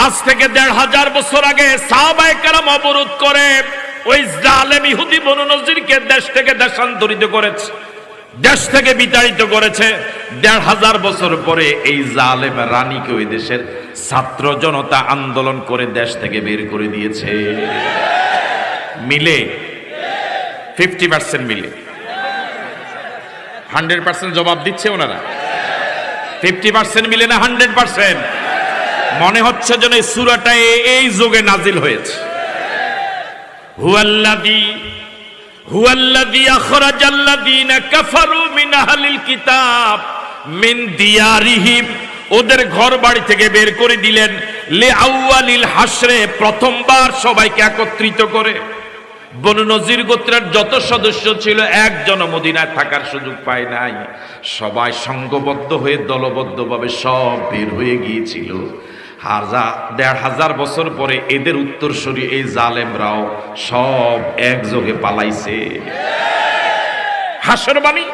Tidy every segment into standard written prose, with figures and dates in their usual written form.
আজ থেকে ১৫০০ বছর আগে সাহাবায়ে কেরাম অবরোধ করে ওই জালেম ইহুদি বনু নজিরকে দেশ থেকে দেশান্তরিত করেছে, দেশ থেকে বিতাড়িত করেছে। ১৫০০ বছর পরে এই জালেম রানীকে ওই দেশের ছাত্র জনতা আন্দোলন করে দেশ থেকে বের করে দিয়েছে। মিলে 50% মিলে 100% জবাব দিচ্ছে ওনারা। 50% মিলে না 100%? মনে হচ্ছে যেন এই সূরাটা এই যুগে নাজিল হয়েছে। হুয়াল্লাযী আখরাজাল্লাযীনা কাফারু মিন আহলিল কিতাব মিন দিয়ারিহিম, ওদের ঘর বাড়ি থেকে বের করে দিলেন, লিআউয়ালিল হাসরে, প্রথমবার সবাইকে একত্রিত করে। বনু নজির গোত্রের যত সদস্য ছিল একজন মদিনায় থাকার সুযোগ পায় নাই, সবাই সংঘবদ্ধ হয়ে দলবদ্ধভাবে সব বের হয়ে গিয়েছিল। ১৫০০ বছর পরে এদের উত্তরসূরি এই জালেমরাও সব একযোগে পালাইছে। হাসরবাণী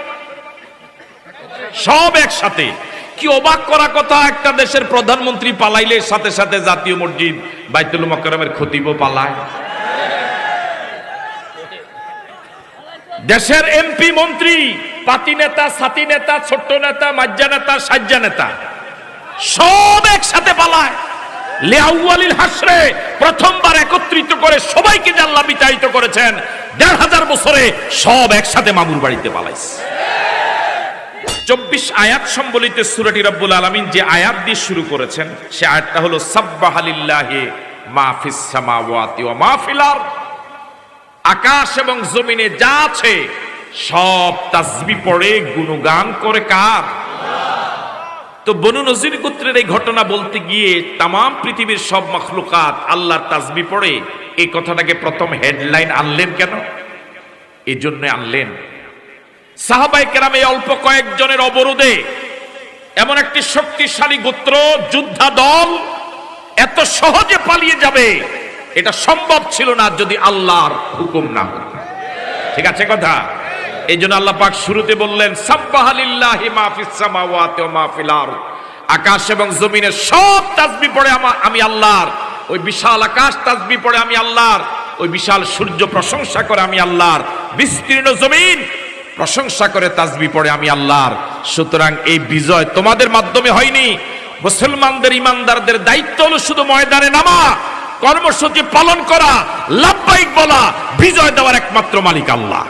সব একসাথে। কি অবাক করা কথা, একটা দেশের প্রধানমন্ত্রী পালাইলে সাথে সাথে জাতীয় মসজিদ বাইতুল মুকাররমের খতিবও পালায়। দেশের এমপি মন্ত্রী, পাতি নেতা, সাথী নেতা, ছোট্ট নেতা, মাজ্জা নেতা, সাজ্জা নেতা সব একসাথে পালায়। লিআউয়ালিল হাসরে, প্রথমবার একত্রিত করে সবাইকে যে আল্লাহ বিতাড়িত করেছেন, ১৫০০ বছরে সব একসাথে মামুর বাড়িতে পালাইছে। ২৪ আয়াত সম্বলিত সূরাটি রব্বুল আলামিন যে আয়াত দিয়ে শুরু করেছেন, সে আয়াতটা হলো সাব্বাহা লিল্লাহি মা ফিস সামাওয়াতি ওয়া মা ফিল আরদ। আকাশ এবং জমিনে যা আছে সব তাসবিহ পড়ে, গুণগান করে কার? তো বনু নজির গোত্রের এই ঘটনা বলতে গিয়ে তাম পৃথিবীর সব মাখলুকাত আল্লাহর তাসবিহ পড়ে, এই কথাটাকে প্রথম হেডলাইন আনলেন কেন? এই জন্য আনলেন, সাহাবায়ে কেরাম এই অল্প কয়েকজনের অবরোধে এমন একটি শক্তিশালী গোত্র, যোদ্ধা দল এত সহজে পালিয়ে যাবে এটা সম্ভব ছিল না যদি আল্লাহর হুকুম না হতো। ঠিক আছে কথা? এই জন্য আল্লাহ পাক শুরুতে বললেন সাব্বাহা লিল্লাহি মা ফিস সামাওয়াতি ওয়া মা ফিল আরদ। আকাশ এবং জমিনের সব তাসবিহ পড়ে আমি আল্লাহর। ওই বিশাল আকাশ তাসবিহ পড়ে আমি আল্লাহর, ওই বিশাল সূর্য প্রশংসা করে আমি আল্লাহর, বিস্তীর্ণ জমিন প্রশংসা করে তাসবিহ পড়ে আমি আল্লাহর। সুতরাং এই বিজয় তোমাদের মাধ্যমে হয়নি। মুসলমানদের, ইমানদারদের দায়িত্ব হলো শুধু ময়দানে নামা, কর্মসূচি পালন করা, লাব্বাইক বলা, বিজয় দেওয়ার একমাত্র মালিক আল্লাহ।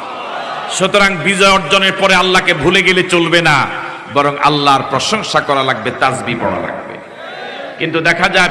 সুতরাং বিজয় অর্জনের পরে আল্লাহকে ভুলে গেলে চলবে না, বরং আল্লাহর প্রশংসা করা লাগবে, তাসবিহ পড়া লাগবে। কিন্তু দেখা যায়